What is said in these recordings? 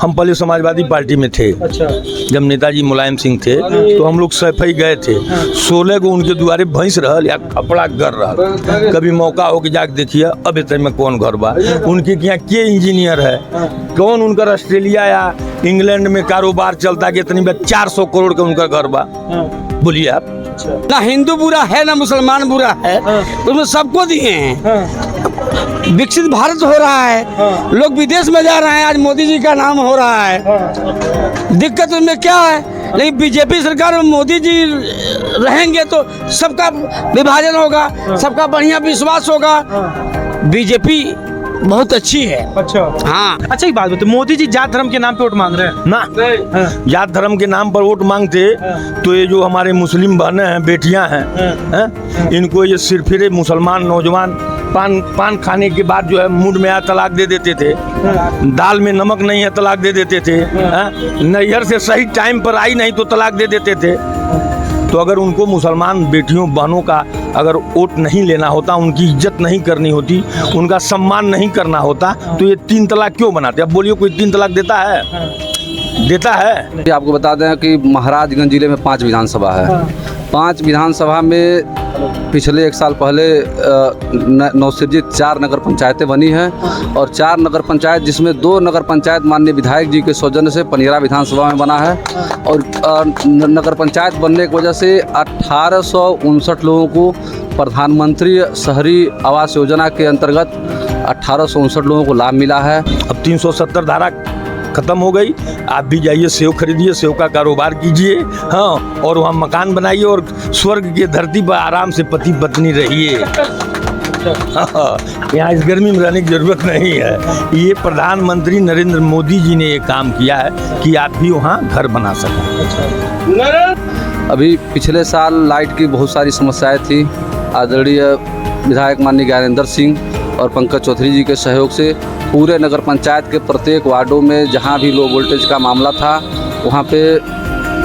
हम पहले समाजवादी पार्टी में थे। अच्छा। जब नेताजी मुलायम सिंह थे तो हम लोग सैफई गए थे। 16 को उनके द्वारे भैंस रहल या कपड़ा गर रहा। कभी मौका हो कि जाके देखिए अब इतने में कौन घर बा, उनके यहाँ के इंजीनियर है, कौन उनका ऑस्ट्रेलिया या इंग्लैंड में कारोबार चलता कि इतनी 400 करोड़ का उनका घर बा। बोलिए आप। ना हिंदू बुरा है ना मुसलमान बुरा है, उसमें सबको दिए हैं। विकसित भारत हो रहा है, लोग विदेश में जा रहे हैं, आज मोदी जी का नाम हो रहा है। दिक्कत उसमें क्या है, लेकिन बीजेपी सरकार में मोदी जी रहेंगे तो सबका विभाजन होगा, सबका बढ़िया विश्वास होगा। बीजेपी बहुत अच्छी है। अच्छा। हाँ। अच्छा, एक बात बताओ, मोदी जी जात धर्म के नाम पे वोट मांग रहे हैं ना? जात धर्म के नाम पर वोट मांगते तो ये जो हमारे मुस्लिम बहनें हैं, बेटियां हैं, इनको ये सिरफिरे मुसलमान नौजवान पान खाने के बाद जो है मूड में तलाक दे देते थे। दाल में नमक नहीं है तलाक दे देते थे। नैहर से सही टाइम पर आई नहीं तो तलाक दे देते थे। तो अगर उनको मुसलमान बेटियों बहनों का अगर वोट नहीं लेना होता, उनकी इज्जत नहीं करनी होती, उनका सम्मान नहीं करना होता, तो ये 3 तलाक क्यों बनाते? अब बोलिए कोई 3 तलाक देता है? देता है? आपको बता दें कि महाराजगंज जिले में 5 विधानसभा है। 5 विधानसभा में पिछले 1 साल पहले नवसृजित 4 नगर पंचायतें बनी हैं और 4 नगर पंचायत, जिसमें 2 नगर पंचायत माननीय विधायक जी के सौजन्य से पनियरा विधानसभा में बना है। और नगर पंचायत बनने की वजह से 1859 लोगों को प्रधानमंत्री शहरी आवास योजना के अंतर्गत 1859 लोगों को लाभ मिला है। अब 370 धारा खत्म हो गई। आप भी जाइए, सेव खरीदिए, सेव का कारोबार कीजिए, हाँ, और वहाँ मकान बनाइए और स्वर्ग की धरती पर आराम से पति पत्नी रहिए। यहाँ इस गर्मी में रहने की जरूरत नहीं है। ये प्रधानमंत्री नरेंद्र मोदी जी ने ये काम किया है कि आप भी वहाँ घर बना सकें। अभी पिछले साल लाइट की बहुत सारी समस्याएं थी। आदरणीय विधायक माननीय ज्ञानेंद्र सिंह और पंकज चौधरी जी के सहयोग से पूरे नगर पंचायत के प्रत्येक वार्डों में जहां भी लो वोल्टेज का मामला था, वहां पे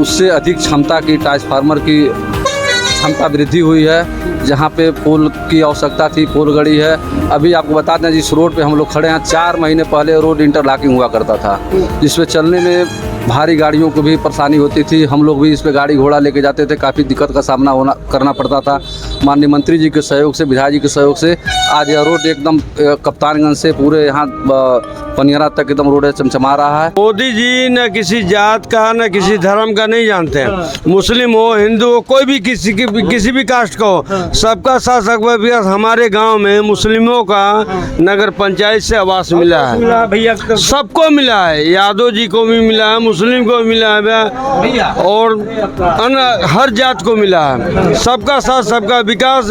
उससे अधिक क्षमता की ट्रांसफार्मर की क्षमता वृद्धि हुई है। जहां पे पोल की आवश्यकता थी, पोल गड़ी है। अभी आपको बता दें, जिस रोड पे हम लोग खड़े हैं, 4 महीने पहले रोड इंटरलॉकिंग हुआ करता था, जिसमें चलने में भारी गाड़ियों को भी परेशानी होती थी। हम लोग भी इस पे गाड़ी घोड़ा लेके जाते थे, काफ़ी दिक्कत का सामना करना पड़ता था। माननीय मंत्री जी के सहयोग से, विधायक जी के सहयोग से आज यह रोड एकदम कप्तानगंज से पूरे यहाँ पनियरा तक एकदम रोड चमचमा रहा है। मोदी जी न किसी जात का न किसी धर्म का नहीं जानते हैं। मुस्लिम हो, हिंदू हो, कोई भी किसी भी कास्ट का हो, सबका साथ सबका। हमारे गांव में मुस्लिमों का नगर पंचायत से आवास मिला है, भैया सबको मिला है। यादव जी को भी मिला है, मुस्लिम को मिला है और हर जात को मिला है। सबका साथ सबका विकास।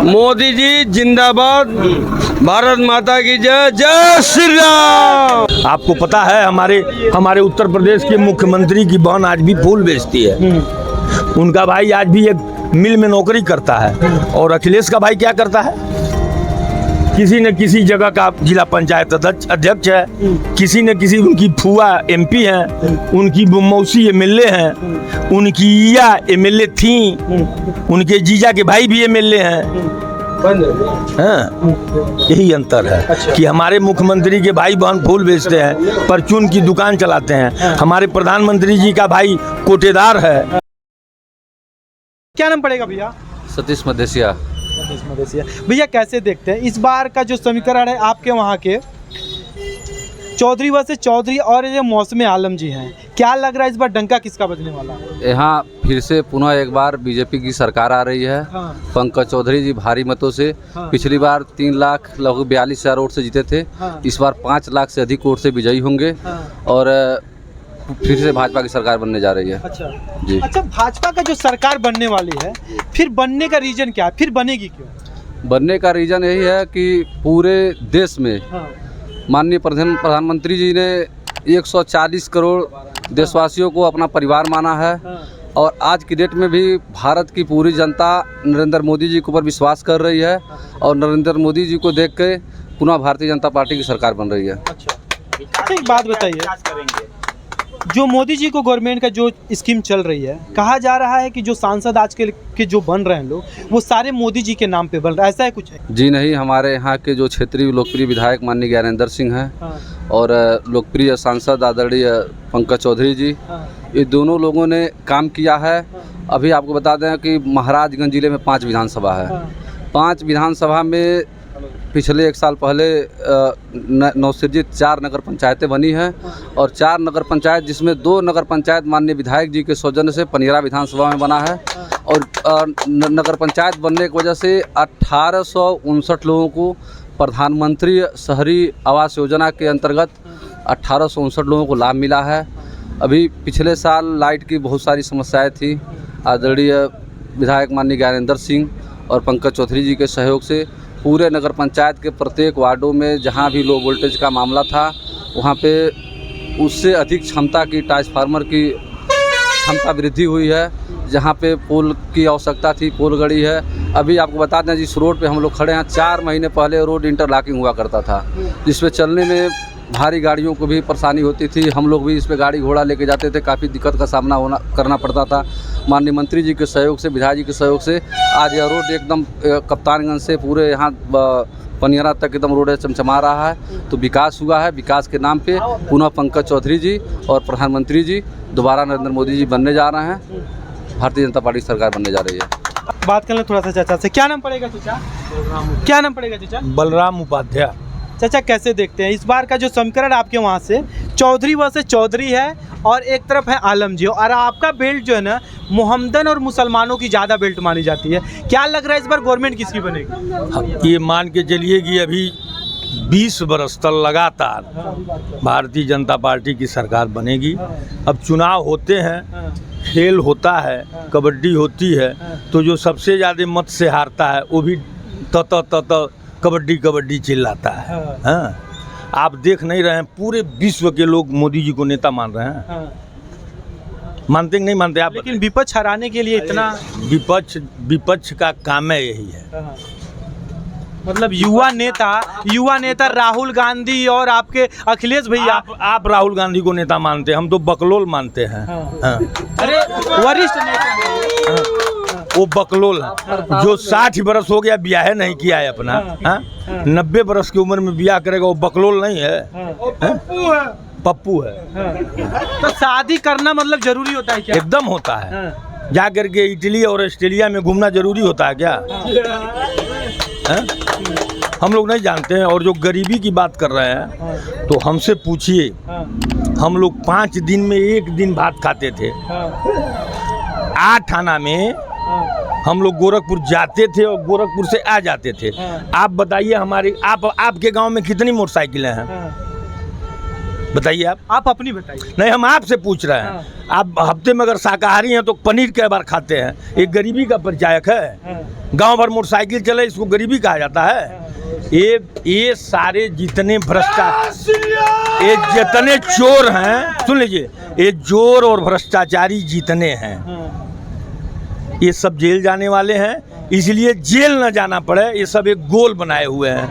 मोदी जी जिंदाबाद, भारत माता की जय, जय श्री राम। आपको पता है हमारे उत्तर प्रदेश के मुख्यमंत्री की बहन आज भी फूल बेचती है। उनका भाई आज भी एक मिल में नौकरी करता है। और अखिलेश का भाई क्या करता है? किसी न किसी जगह का जिला पंचायत अध्यक्ष है, किसी न किसी उनकी फुआ MP हैं, उनकी मौसी MLA हैं, उनकी या MLA थी, उनके जीजा के भाई भी MLA हैं। हाँ, यही अंतर है कि हमारे मुख्यमंत्री के भाई बहन फूल बेचते हैं, परचून की दुकान चलाते हैं। हमारे प्रधानमंत्री जी का भाई कोटेदार है। क्या नाम पड़ेगा भैया? सतीश मदेसिया। भैया कैसे देखते हैं इस बार का जो समीकरण है आपके वहाँ के चौधरी वर्सेस चौधरी और ये मौसम आलम जी हैं, क्या लग रहा है इस बार डंका किसका बजने वाला है? यहाँ फिर से पुनः एक बार बीजेपी की सरकार आ रही है। हाँ। पंकज चौधरी जी भारी मतों से, हाँ। पिछली बार 3 लाख लगभग 42,000 वोट से जीते थे। हाँ। इस बार 5 लाख से अधिक वोट से विजयी होंगे। हाँ। और फिर से भाजपा की सरकार बनने जा रही है। अच्छा जी। अच्छा, भाजपा का जो सरकार बनने वाली है, फिर बनने का रीजन क्या है? फिर बनेगी क्यों? बनने का रीज़न यही है कि पूरे देश में हाँ। माननीय प्रधानमंत्री जी ने 140 करोड़ देशवासियों को अपना परिवार माना है। हाँ। और आज की डेट में भी भारत की पूरी जनता नरेंद्र मोदी जी के ऊपर विश्वास कर रही है और नरेंद्र मोदी जी को देख के पुनः भारतीय जनता पार्टी की सरकार बन रही है। अच्छा, एक बात बताइए, जो मोदी जी को गवर्नमेंट का जो स्कीम चल रही है, कहा जा रहा है कि जो सांसद आज के जो बन रहे हैं लोग, वो सारे मोदी जी के नाम पे बन रहे हैं, ऐसा है कुछ है? जी नहीं, हमारे यहाँ के जो क्षेत्रीय लोकप्रिय विधायक माननीय ज्ञानेंद्र सिंह हैं हाँ, और लोकप्रिय सांसद आदरणीय पंकज चौधरी जी, हाँ, ये दोनों लोगों ने काम किया है। अभी आपको बता दें कि महाराजगंज जिले में 5 विधानसभा है। हाँ, 5 विधानसभा में पिछले 1 साल पहले नवसृजित 4 नगर पंचायतें बनी हैं और 4 नगर पंचायत, जिसमें 2 नगर पंचायत माननीय विधायक जी के सौजन्य से पनियरा विधानसभा में बना है। और नगर पंचायत बनने की वजह से 1859 लोगों को प्रधानमंत्री शहरी आवास योजना के अंतर्गत 1859 लोगों को लाभ मिला है। अभी पिछले साल लाइट की बहुत सारी समस्याएं थी। आदरणीय विधायक माननीय ज्ञानेंद्र सिंह और पंकज चौधरी जी के सहयोग से पूरे नगर पंचायत के प्रत्येक वार्डों में जहां भी लो वोल्टेज का मामला था, वहां पे उससे अधिक क्षमता की ट्रांसफार्मर की क्षमता वृद्धि हुई है। जहां पे पोल की आवश्यकता थी, पोल गड़ी है। अभी आपको बता दें, जिस रोड पे हम लोग खड़े हैं, 4 महीने पहले रोड इंटरलॉकिंग हुआ करता था, जिसपे चलने में भारी गाड़ियों को भी परेशानी होती थी। हम लोग भी इस पे गाड़ी घोड़ा लेके जाते थे, काफ़ी दिक्कत का सामना करना पड़ता था। माननीय मंत्री जी के सहयोग से, विधायक जी के सहयोग से आज यह रोड एकदम कप्तानगंज से पूरे यहाँ पनियरा तक एकदम रोड चमचमा रहा है। तो विकास हुआ है। विकास के नाम पे पुनः पंकज चौधरी जी और प्रधानमंत्री जी दोबारा नरेंद्र मोदी जी बनने जा रहे हैं। भारतीय जनता पार्टी सरकार बनने जा रही है। बात कर लें थोड़ा सा चाचा से। क्या नाम पड़ेगा चाचा? क्या नाम पड़ेगा चाचा? बलराम उपाध्याय। चाचा कैसे देखते हैं इस बार का जो समीकरण आपके वहाँ से चौधरी वर्सेस चौधरी है और एक तरफ है आलम जी, और आपका बेल्ट जो है ना मोहम्मदन और मुसलमानों की ज़्यादा बेल्ट मानी जाती है। क्या लग रहा है इस बार गवर्नमेंट किसकी बनेगी? ये मान के चलिए कि अभी 20 बरस तक लगातार भारतीय जनता पार्टी की सरकार बनेगी। अब चुनाव होते हैं, खेल होता है, कबड्डी होती है, तो जो सबसे ज़्यादा मत से हारता है वो भी त कबड्डी कबड्डी चिल्लाता है। हाँ, आप देख नहीं रहे हैं, पूरे विश्व के लोग मोदी जी को नेता मान रहे हैं। मानते कि नहीं मानते आप? लेकिन विपक्ष हराने के लिए इतना विपक्ष का काम है यही है। मतलब युवा नेता राहुल गांधी और आपके अखिलेश भैया। आप राहुल गांधी को नेता मानते हैं, हम तो बकलोल मानते हैं। हाँ। अरे वरिष्ठ नेता वो बकलोल है जो 60 बरस हो गया, ब्याह नहीं किया है अपना। हाँ? 90 बरस की उम्र में ब्याह करेगा, वो बकलोल नहीं है। पप्पू है। तो शादी करना मतलब जरूरी होता है क्या? एकदम होता है। जा करके इटली और ऑस्ट्रेलिया में घूमना जरूरी होता है क्या? हम लोग नहीं जानते हैं। और जो गरीबी की बात कर रहे हैं, तो हमसे पूछिए, हम लोग 5 दिन में 1 दिन भात खाते थे। 8 आना में हम लोग गोरखपुर जाते थे और गोरखपुर से आ जाते थे। आप बताइए, आपके गांव में कितनी मोटरसाइकिलें हैं? बताइए आप अपनी बताइए। नहीं, हम आपसे पूछ रहे हैं। आप हफ्ते में अगर शाकाहारी हैं तो पनीर कई बार खाते हैं? एक गरीबी का परिचायक है। गांव भर मोटरसाइकिल चले, इसको गरीबी कहा जाता है? ये सारे जितने भ्रष्टाचार, ये जितने चोर हैं, सुन लीजिए, ये चोर और भ्रष्टाचारी जितने हैं, ये सब जेल जाने वाले हैं। इसलिए जेल न जाना पड़े, ये सब एक गोल बनाए हुए हैं।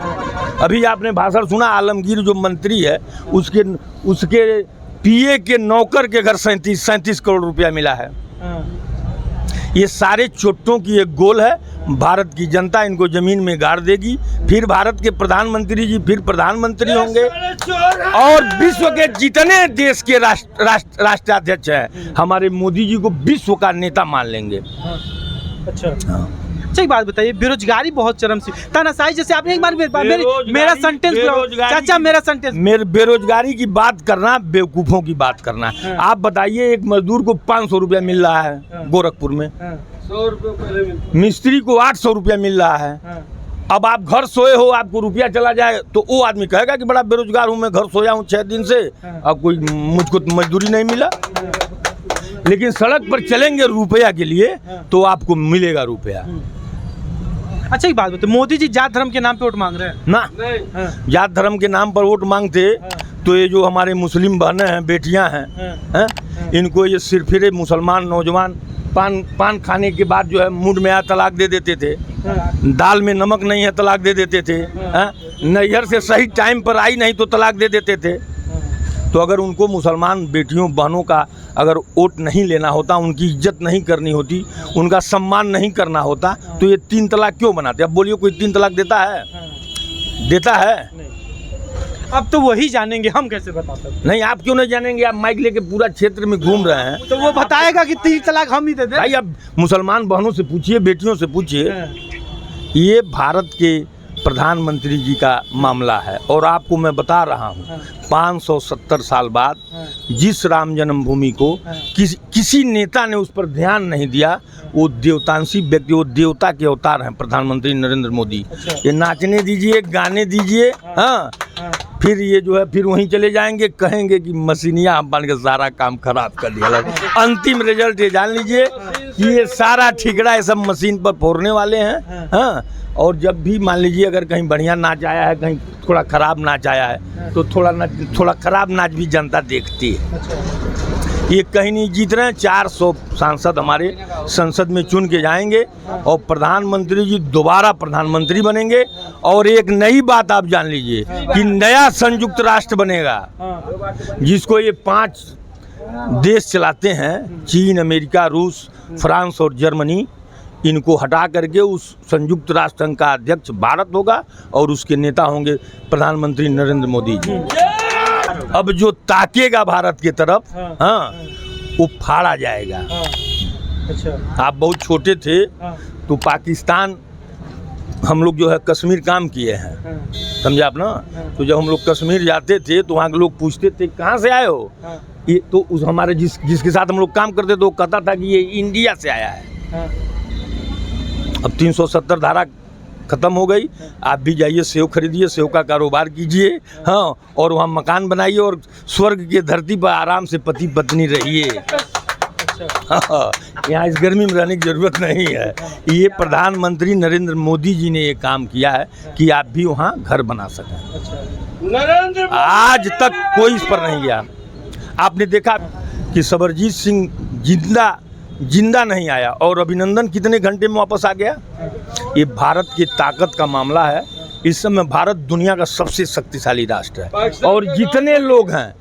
अभी आपने भाषण सुना, आलमगीर जो मंत्री है, उसके पीए के नौकर के घर 37 करोड़ रुपया मिला है। ये सारे चोट्टों की एक गोल है। भारत की जनता इनको जमीन में गाड़ देगी, फिर भारत के प्रधानमंत्री जी फिर प्रधानमंत्री होंगे और विश्व के जितने देश के राष्ट्राध्यक्ष हैं, हमारे मोदी जी को विश्व का नेता मान लेंगे। अच्छा, एक बात बताइए, बेरोजगारी बहुत चरम सी तानाशाही, जैसे आपने एक बार मेरा सेंटेंस चाचा, मेरा सेंटेंस। मेरे बेरोजगारी की बात करना बेवकूफ़ों की बात करना। आप बताइए, एक मजदूर को 500 रुपया मिल रहा है गोरखपुर में, 100 रुपये मिस्त्री को 800 रुपया मिल रहा है। अब आप घर सोए हो, आपको रुपया चला जाए तो वो आदमी कहेगा कि बड़ा बेरोजगार हूँ, मैं घर सोया हूँ 6 दिन से, अब कोई मुझको मजदूरी नहीं मिला। लेकिन सड़क पर चलेंगे रुपया के लिए तो आपको मिलेगा रुपया। अच्छा, एक बात बताइए, मोदी जी जात धर्म के नाम पे वोट मांग रहे हैं ना? जात धर्म के नाम पर वोट मांगते तो ये जो हमारे मुस्लिम बहनें हैं, बेटियां हैं, इनको ये सिरफिरे मुसलमान नौजवान पान खाने के बाद जो है मूड में आया तलाक दे देते थे। दाल में नमक नहीं है तलाक दे देते थे। नैहर से सही टाइम पर आई नहीं तो तलाक दे देते थे। तो अगर उनको मुसलमान बेटियों बहनों का अगर वोट नहीं लेना होता, उनकी इज्जत नहीं करनी होती, उनका सम्मान नहीं करना होता, तो ये 3 तलाक क्यों बनाते? अब बोलिए कोई 3 तलाक देता है? देता है? अब तो वही जानेंगे, हम कैसे बता सकते? नहीं, आप क्यों नहीं जानेंगे? आप माइक लेके पूरा क्षेत्र में घूम रहे हैं, तो वो बताएगा कि 3 तलाक हम ही दे दें। भाई अब मुसलमान बहनों से पूछिए, बेटियों से पूछिए। ये भारत के प्रधानमंत्री जी का मामला है और आपको मैं बता रहा हूँ 570 साल बाद जिस राम जन्मभूमि को किसी नेता ने उस पर ध्यान नहीं दिया, वो देवतांशी व्यक्ति, वो देवता के अवतार हैं प्रधानमंत्री नरेंद्र मोदी। ये नाचने दीजिए, गाने दीजिए, हाँ, फिर ये जो है फिर वहीं चले जाएंगे, कहेंगे कि मशीनिया हम बन के सारा काम खराब कर दिया। अंतिम रिजल्ट ये जान लीजिए कि ये सारा ठिकरा ये सब मशीन पर फोड़ने वाले हैं, हाँ। और जब भी मान लीजिए अगर कहीं बढ़िया नाच आया है, कहीं थोड़ा खराब नाच आया है, तो थोड़ा खराब नाच भी जनता देखती है। ये कहीं नहीं जीत रहे हैं। 400 सांसद हमारे संसद में चुन के जाएंगे और प्रधानमंत्री जी दोबारा प्रधानमंत्री बनेंगे। और एक नई बात आप जान लीजिए कि नया संयुक्त राष्ट्र बनेगा, जिसको ये 5 देश चलाते हैं, चीन, अमेरिका, रूस, फ्रांस और जर्मनी। इनको हटा करके उस संयुक्त राष्ट्र संघ का अध्यक्ष भारत होगा और उसके नेता होंगे प्रधानमंत्री नरेंद्र मोदी जी। अब जो ताकेगा भारत की तरफ, हाँ, वो फाड़ा जाएगा। अच्छा, आप बहुत छोटे थे तो पाकिस्तान हम लोग जो है कश्मीर काम किए हैं, समझे आप ना? तो जब हम लोग कश्मीर जाते थे तो वहाँ के लोग पूछते थे कहाँ से आए हो, ये तो उस हमारे जिसके साथ हम लोग काम करते थे वो कहता था कि ये इंडिया से आया है। अब 370 धारा खत्म हो गई। आप भी जाइए, सेव खरीदिए, सेव का कारोबार कीजिए, हाँ, और वहाँ मकान बनाइए और स्वर्ग की धरती पर आराम से पति पत्नी रहिए। हाँ, यहाँ इस गर्मी में रहने की जरूरत नहीं है। ये प्रधानमंत्री नरेंद्र मोदी जी ने ये काम किया है कि आप भी वहाँ घर बना सकें। आज तक कोई इस पर नहीं गया। आपने देखा कि सरबजीत सिंह जिंदा नहीं आया और अभिनंदन कितने घंटे में वापस आ गया। ये भारत की ताकत का मामला है। इस समय भारत दुनिया का सबसे शक्तिशाली राष्ट्र है और जितने लोग हैं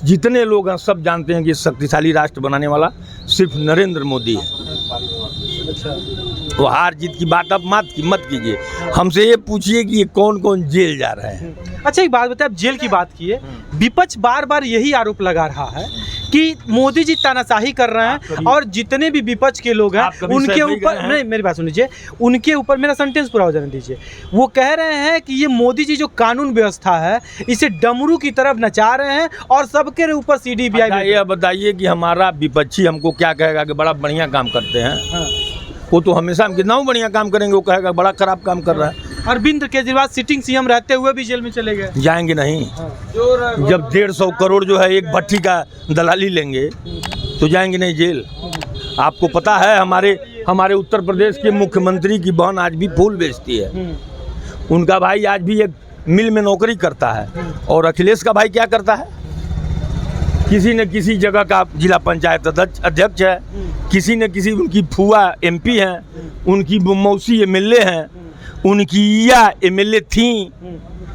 जितने लोग हैं सब जानते हैं कि शक्तिशाली राष्ट्र बनाने वाला सिर्फ नरेंद्र मोदी है। वो हार जीत की बात आप मत कीजिए। हमसे ये पूछिए कि ये कौन कौन जेल जा रहे हैं। अच्छा, एक बात बताइए, आप जेल की बात किए, विपक्ष बार बार यही आरोप लगा रहा है कि मोदी जी तानाशाही कर रहे हैं और जितने भी विपक्ष के लोग हैं उनके ऊपर, नहीं मेरी बात सुन लीजिए, उनके ऊपर, मेरा सेंटेंस पूरा हो जाने दीजिए। वो कह रहे हैं कि ये मोदी जी जो कानून व्यवस्था है इसे डमरू की तरफ नचा रहे हैं और सबके ऊपर CDBI। ये बताइए कि हमारा विपक्षी हमको क्या कहेगा कि बड़ा बढ़िया काम करते हैं? वो तो हमेशा हम कितना बढ़िया काम करेंगे, वो कहेगा बड़ा खराब काम कर रहा है। अरविंद केजरीवाल सिटिंग CM रहते हुए भी जेल में चले गए। जाएंगे नहीं। जब 150 करोड़ जो है एक भट्टी का दलाली लेंगे तो जाएंगे नहीं जेल। आपको पता है हमारे उत्तर प्रदेश के मुख्यमंत्री की बहन आज भी फूल बेचती है। उनका भाई आज भी एक मिल में नौकरी करता है और अखिलेश का भाई क्या करता है? किसी न किसी जगह का जिला पंचायत अध्यक्ष है, किसी न किसी, उनकी फुआ MP हैं, उनकी मौसी MLA हैं, उनकी या MLA थी,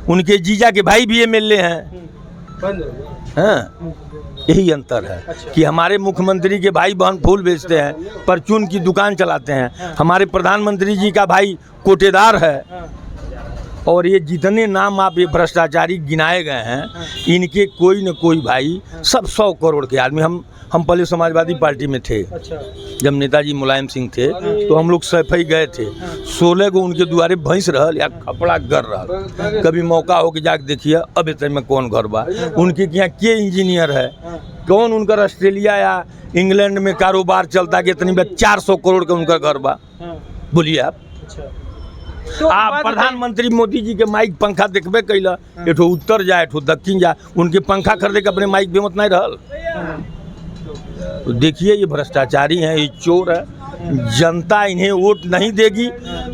उनके जीजा के भाई भी MLA हैं। हाँ, यही अंतर है कि हमारे मुख्यमंत्री के भाई बहन फूल बेचते हैं, परचून की दुकान चलाते हैं। हमारे प्रधानमंत्री जी का भाई कोटेदार है। और ये जितने नाम आप ये भ्रष्टाचारी गिनाए गए हैं, इनके कोई न कोई भाई, सब 100 करोड़ के आदमी। हम पहले समाजवादी पार्टी में थे। जब नेताजी मुलायम सिंह थे तो हम लोग सैफई गए थे। 16 को उनके द्वारे भैंस रहल या कपड़ा घर रहल। कभी मौका हो कि जाके देखिए अब इतने में कौन घर बा, उनके यहाँ के इंजीनियर है, कौन उनका ऑस्ट्रेलिया या इंग्लैंड में कारोबार चलता कि इतनी 400 करोड़ का उनका घर बा। बोलिए आप। तो आप प्रधानमंत्री मोदी जी के माइक पंखा देखबे कैला, एठो उत्तर जाए एठो दक्षिण जाए, उनके पंखा खरीदे के अपने माइक भी मत नहीं रहल। तो देखिए ये भ्रष्टाचारी हैं, ये चोर है। जनता इन्हें वोट नहीं देगी।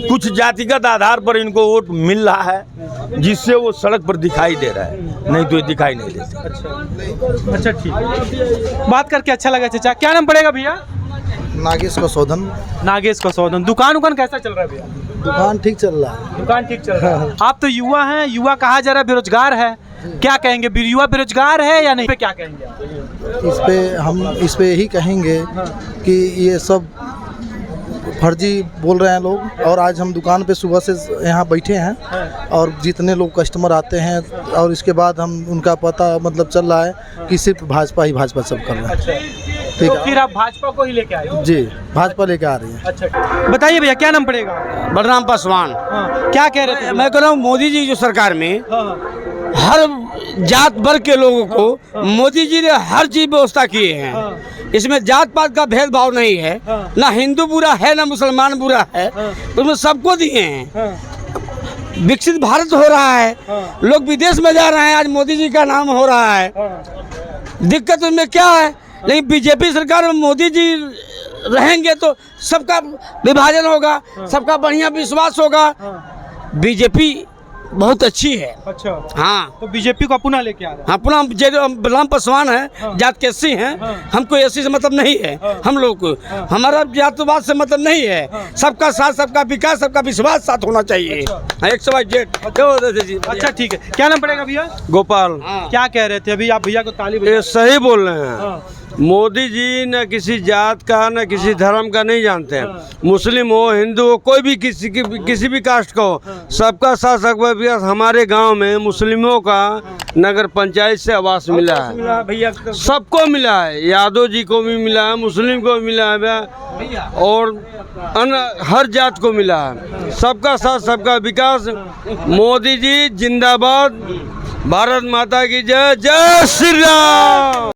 कुछ जातिगत आधार पर इनको वोट मिल रहा है जिससे वो सड़क पर दिखाई दे रहा है, नहीं तो ये दिखाई नहीं देते। अच्छा ठीक, बात करके अच्छा लगा चाचा। क्या नाम पड़ेगा भैया? नागेश कसौधन। नागेश कसौधन। दुकान कैसा चल रहा है भैया? दुकान ठीक चल रहा है। दुकान ठीक चल रहा है। आप तो युवा हैं, युवा कहा जा रहा है बेरोजगार है, क्या कहेंगे, युवा बेरोजगार है या नहीं, पे क्या कहेंगे आप? इस पे यही कहेंगे कि ये सब फर्जी बोल रहे हैं लोग। और आज हम दुकान पे सुबह से यहाँ बैठे हैं और जितने लोग कस्टमर आते हैं और इसके बाद हम उनका पता मतलब चल रहा है कि सिर्फ भाजपा ही भाजपा सब कर रहा है। ठीक तो है, फिर आप भाजपा को ही लेके आए? जी भाजपा लेके आ रही है। अच्छा, बताइए भैया क्या नाम पड़ेगा? बलराम पासवान। हाँ, क्या कह रहे थे? मैं कह रहा हूँ मोदी जी जो सरकार में हाँ, हर जात वर्ग के लोगों को मोदी जी ने हर चीज व्यवस्था किए हैं। इसमें जात पात का भेदभाव नहीं है, ना हिंदू बुरा है ना मुसलमान बुरा है, उसमें सबको दिए हैं। विकसित भारत हो रहा है, लोग विदेश में जा रहे हैं, आज मोदी जी का नाम हो रहा है। दिक्कत उसमें क्या है, लेकिन बीजेपी सरकार में मोदी जी रहेंगे तो सबका विभाजन होगा, सबका बढ़िया विश्वास होगा। बीजेपी बहुत अच्छी है। अच्छा, हाँ, तो बीजेपी को अपना लेके आ रहे हैं? हाँ, अपना बलराम पासवान है, जात के एससी हैं, हमको एससी से मतलब नहीं है। हम लोग को हमारा जातवाद से मतलब नहीं है। सबका साथ, सबका विकास, सबका विश्वास साथ होना चाहिए। एक सवाल जेट। अच्छा ठीक है, क्या नाम पड़ेगा भैया? गोपाल। क्या कह रहे थे अभी आप? भैया को ताली ये बजा सही बोल रहे हैं। हाँ, मोदी जी न किसी जात का न किसी धर्म का नहीं जानते हैं। मुस्लिम हो, हिंदू हो, कोई भी किसी भी कास्ट का हो, सबका साथ सबका विकास। हमारे गांव में मुस्लिमों का नगर पंचायत से आवास मिला है, भैया सबको मिला है। यादव जी को भी मिला है, मुस्लिम को भी मिला है और हर जात को मिला है। सबका साथ सबका विकास। मोदी जी जिंदाबाद। भारत माता की जय। जय श्री राम।